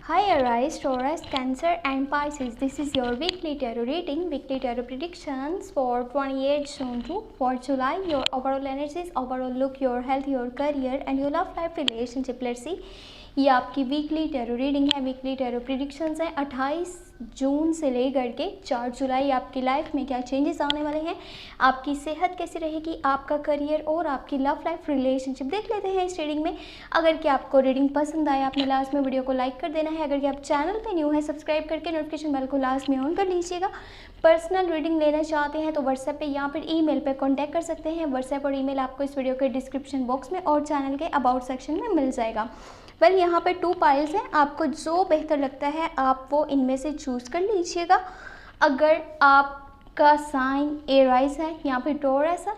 Hi Aries, Taurus, Cancer and Pisces. This is your weekly tarot reading, weekly tarot predictions for 28 June to 4 July. Your overall energies, overall look, your health, your career and your love life relationship. Let's see. ये आपकी weekly tarot reading है, weekly tarot predictions हैं 28 जून से लेकर के 4 जुलाई। आपकी life में क्या चेंजेस आने वाले हैं, आपकी सेहत कैसी रहेगी, आपका करियर और आपकी लव लाइफ रिलेशनशिप देख लेते हैं इस रीडिंग में। अगर कि आपको रीडिंग पसंद आए, आपने लास्ट में वीडियो को लाइक कर देना है। अगर कि आप चैनल पे न्यू है, सब्सक्राइब करके नोटिफिकेशन बेल को लास्ट में ऑन कर लीजिएगा। पर्सनल रीडिंग लेना चाहते हैं तो व्हाट्सएप पे या फिर ईमेल पे कांटेक्ट कर सकते हैं। व्हाट्सएप और ईमेल आपको इस वीडियो के डिस्क्रिप्शन बॉक्स में और चैनल के अबाउट सेक्शन में मिल जाएगा। वेल यहाँ पे 2 पाइल्स हैं, आपको जो बेहतर लगता है आप वो इनमें से चूज़ कर लीजिएगा। अगर आपका साइन एराइज है या फिर टॉरस है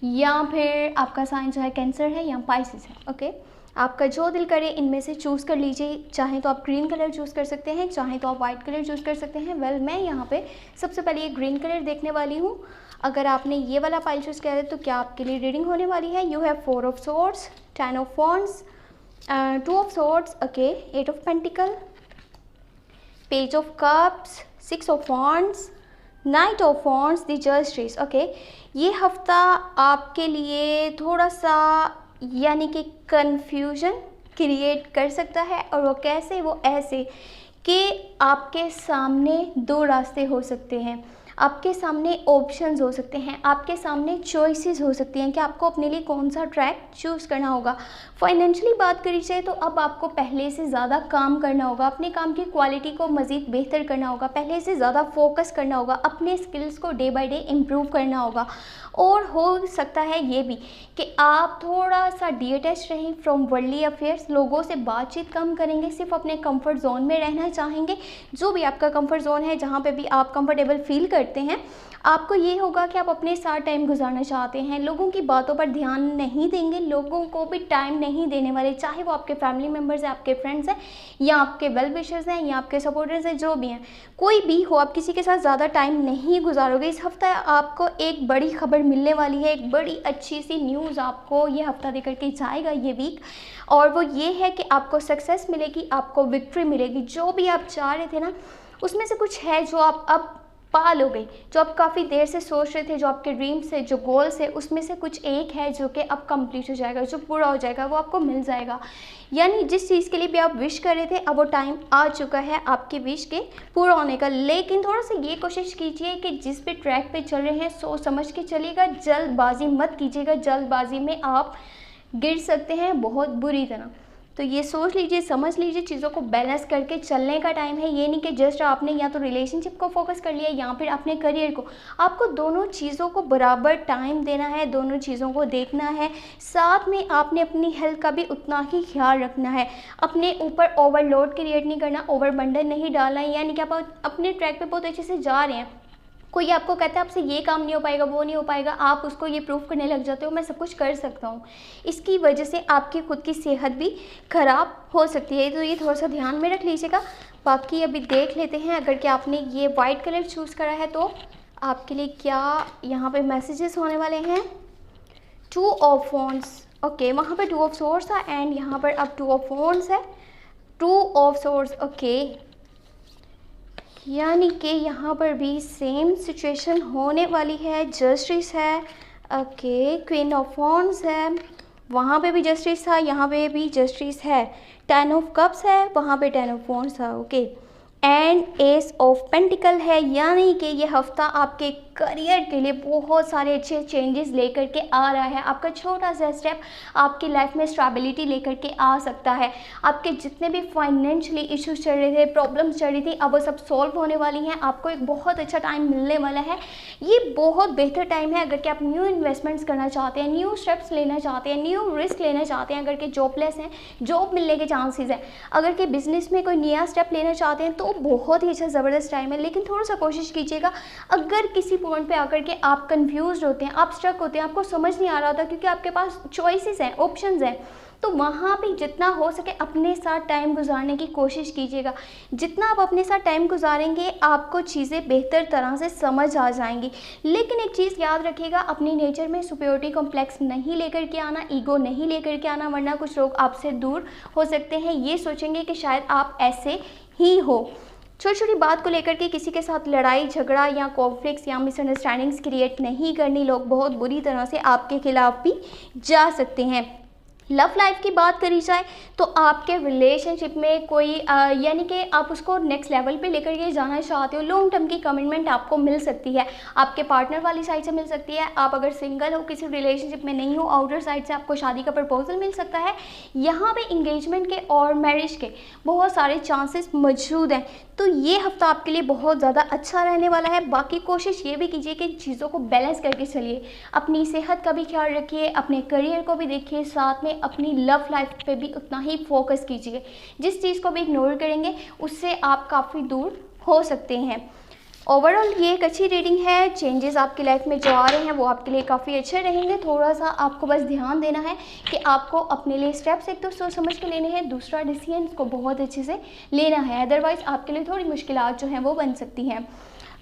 या फिर आपका साइन जो है कैंसर है या पाइसेस है, ओके। आपका जो दिल करे इनमें से चूज़ कर लीजिए। चाहे तो आप ग्रीन कलर चूज़ कर सकते हैं, चाहे तो आप वाइट कलर चूज़ कर सकते हैं। वेल मैं यहाँ पे सबसे पहले ये ग्रीन कलर देखने वाली हूँ। अगर आपने ये वाला पाइल चूज़ किया है तो क्या आपके लिए रीडिंग होने वाली है। You have 4 of swords, 10 of wands, 2 of swords, okay, 8 of pentacle, page of cups, 6 of wands, knight of wands, the justice, okay। ये हफ्ता आपके लिए थोड़ा सा यानी कि कंफ्यूजन क्रिएट कर सकता है। और वो कैसे, वो ऐसे कि आपके सामने 2 रास्ते हो सकते हैं, आपके सामने ऑप्शंस हो सकते हैं, आपके सामने चॉइसेस हो सकती हैं कि आपको अपने लिए कौन सा ट्रैक चूज़ करना होगा। फाइनेंशियली बात करी जाए तो अब आपको पहले से ज़्यादा काम करना होगा, अपने काम की क्वालिटी को मज़ीद बेहतर करना होगा, पहले से ज़्यादा फोकस करना होगा, अपने स्किल्स को डे बाय डे इम्प्रूव करना होगा। और हो सकता है ये भी कि आप थोड़ा सा डिटैच रहें फ्रॉम वर्ल्डली अफेयर्स, लोगों से बातचीत कम करेंगे, सिर्फ अपने कंफर्ट जोन में रहना चाहेंगे। जो भी आपका कंफर्ट जोन है, जहाँ पे भी आप कंफर्टेबल फील करते हैं, आपको ये होगा कि आप अपने साथ टाइम गुजारना चाहते हैं। लोगों की बातों पर ध्यान नहीं देंगे, लोगों को भी टाइम नहीं देने वाले, चाहे वो आपके फैमिली मेम्बर्स हैं, आपके फ्रेंड्स हैं या आपके वेल विशर्स हैं या आपके सपोर्टर्स हैं, जो भी हैं, कोई भी हो, आप किसी के साथ ज़्यादा टाइम नहीं गुजारोगे। इस हफ्ता आपको एक बड़ी खबर मिलने वाली है, एक बड़ी अच्छी सी न्यूज़ आपको ये हफ्ता देकर के जाएगा ये वीक। और वो ये है कि आपको सक्सेस मिलेगी, आपको विक्ट्री मिलेगी। जो भी आप चाह रहे थे ना, उसमें से कुछ है जो आप अब पा लोगे। जो आप काफ़ी देर से सोच रहे थे, जो आपके ड्रीम्स है, जो गोल्स है, उसमें से कुछ एक है जो कि अब कंप्लीट हो जाएगा, जो पूरा हो जाएगा, वो आपको मिल जाएगा। यानी जिस चीज़ के लिए भी आप विश कर रहे थे, अब वो टाइम आ चुका है आपके विश के पूरा होने का। लेकिन थोड़ा सा ये कोशिश कीजिए कि जिस भी ट्रैक पे चल रहे हैं सोच समझ के चलिएगा, जल्दबाजी मत कीजिएगा। जल्दबाजी में आप गिर सकते हैं बहुत बुरी तरह। तो ये सोच लीजिए, समझ लीजिए, चीज़ों को बैलेंस करके चलने का टाइम है। ये नहीं कि जस्ट आपने या तो रिलेशनशिप को फोकस कर लिया या फिर अपने करियर को। आपको दोनों चीज़ों को बराबर टाइम देना है, दोनों चीज़ों को देखना है। साथ में आपने अपनी हेल्थ का भी उतना ही ख्याल रखना है। अपने ऊपर ओवरलोड क्रिएट नहीं करना, ओवरबर्डन नहीं डालना है। यानी कि आप अपने ट्रैक पे बहुत अच्छे से जा रहे हैं, कोई आपको कहता है आपसे ये काम नहीं हो पाएगा, वो नहीं हो पाएगा, आप उसको ये प्रूफ करने लग जाते हो मैं सब कुछ कर सकता हूँ। इसकी वजह से आपकी खुद की सेहत भी ख़राब हो सकती है, तो ये थोड़ा सा ध्यान में रख लीजिएगा। बाकी अभी देख लेते हैं, अगर कि आपने ये वाइट कलर चूज़ करा है तो आपके लिए क्या यहाँ पे मैसेजेस होने वाले हैं। 2 ऑफ वॉन्ड्स, ओके, वहाँ पर 2 ऑफ सोर्ड्स था एंड यहाँ पर अब 2 ऑफ वॉन्ड्स है। 2 ऑफ सोर्ड्स, ओके, यानी कि यहाँ पर भी सेम सिचुएशन होने वाली है। जस्टिस है, ओके, क्वीन ऑफ वॉन्ड्स है, वहाँ पे भी जस्टिस था, यहाँ पे भी जस्टिस है। 10 ऑफ कप्स है, वहाँ पे 10 ऑफ वॉन्ड्स था, okay, and S of pentacle है। यानी कि ये हफ्ता आपके करियर के लिए बहुत सारे अच्छे चेंजेस लेकर के आ रहा है। आपका छोटा सा स्टेप आपकी लाइफ में स्टेबिलिटी लेकर के आ सकता है। आपके जितने भी फाइनेंशियली इश्यूज चल रहे थे, प्रॉब्लम्स चल रही थी, अब वो सब सॉल्व होने वाली हैं। आपको एक बहुत अच्छा टाइम मिलने वाला है। ये बहुत बेहतर टाइम है अगर कि आप न्यू इन्वेस्टमेंट्स करना चाहते हैं, न्यू स्टेप्स लेना चाहते हैं, न्यू रिस्क लेना चाहते हैं, अगर कि जॉबलेस हैं, जॉब मिलने के चांसेस हैं, अगर कि बिजनेस में कोई नया स्टेप लेना चाहते हैं तो बहुत ही अच्छा ज़बरदस्त टाइम है। लेकिन थोड़ा सा कोशिश कीजिएगा, अगर किसी पॉइंट पे आकर के आप कंफ्यूज होते हैं, आप स्ट्रक होते हैं, आपको समझ नहीं आ रहा होता क्योंकि आपके पास चॉइसेस हैं, ऑप्शंस हैं, तो वहाँ पे जितना हो सके अपने साथ टाइम गुजारने की कोशिश कीजिएगा। जितना आप अपने साथ टाइम गुजारेंगे आपको चीज़ें बेहतर तरह से समझ आ जाएंगी। लेकिन एक चीज़ याद रखिएगा, अपनी नेचर में सुपीरियरिटी कॉम्प्लेक्स नहीं लेकर के आना, ईगो नहीं लेकर के आना, वरना कुछ लोग आपसे दूर हो सकते हैं, ये सोचेंगे कि शायद आप ऐसे ही हो। छोटी छोटी बात को लेकर के किसी के साथ लड़ाई झगड़ा या कॉन्फ्लिक्ट्स या मिसअंडरस्टैंडिंग्स क्रिएट नहीं करनी, लोग बहुत बुरी तरह से आपके खिलाफ भी जा सकते हैं। लव लाइफ की बात करी जाए तो आपके रिलेशनशिप में कोई यानी कि आप उसको नेक्स्ट लेवल पे लेकर के जाना चाहते हो, लॉन्ग टर्म की कमिटमेंट आपको मिल सकती है, आपके पार्टनर वाली साइड से मिल सकती है। आप अगर सिंगल हो, किसी रिलेशनशिप में नहीं हो, आउटर साइड से आपको शादी का प्रपोजल मिल सकता है। यहाँ पे इंगेजमेंट के और मैरिज के बहुत सारे चांसेस मौजूद हैं। तो ये हफ्ता आपके लिए बहुत ज़्यादा अच्छा रहने वाला है। बाकी कोशिश ये भी कीजिए कि चीज़ों को बैलेंस करके चलिए, अपनी सेहत का भी ख्याल रखिए, अपने करियर को भी देखिए, साथ में अपनी लव लाइफ पे भी उतना ही फोकस कीजिए। जिस चीज़ को भी इग्नोर करेंगे उससे आप काफ़ी दूर हो सकते हैं। ओवरऑल ये एक अच्छी रीडिंग है। चेंजेस आपकी लाइफ में जो आ रहे हैं वो आपके लिए काफ़ी अच्छे रहेंगे। थोड़ा सा आपको बस ध्यान देना है कि आपको अपने लिए स्टेप्स एक तो सोच समझ के लेने हैं, दूसरा डिसीजन को बहुत अच्छे से लेना है, अदरवाइज़ आपके लिए थोड़ी मुश्किलात जो हैं वो बन सकती हैं।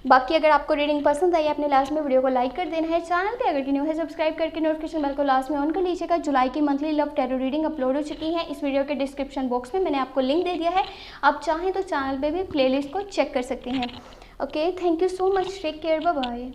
बाकी अगर आपको रीडिंग पसंद आई अपने लास्ट में वीडियो को लाइक कर देना है। चैनल पे अगर न्यू है सब्सक्राइब करके नोटिफिकेशन बेल को लास्ट में ऑन कर लीजिएगा। जुलाई की monthly love tarot reading upload हो चुकी है। इस वीडियो के डिस्क्रिप्शन बॉक्स में मैंने आपको लिंक दे दिया है, आप चाहें तो चैनल पे भी प्लेलिस्ट को चेक कर सकते हैं। Okay, thank you so much, take care, bye bye.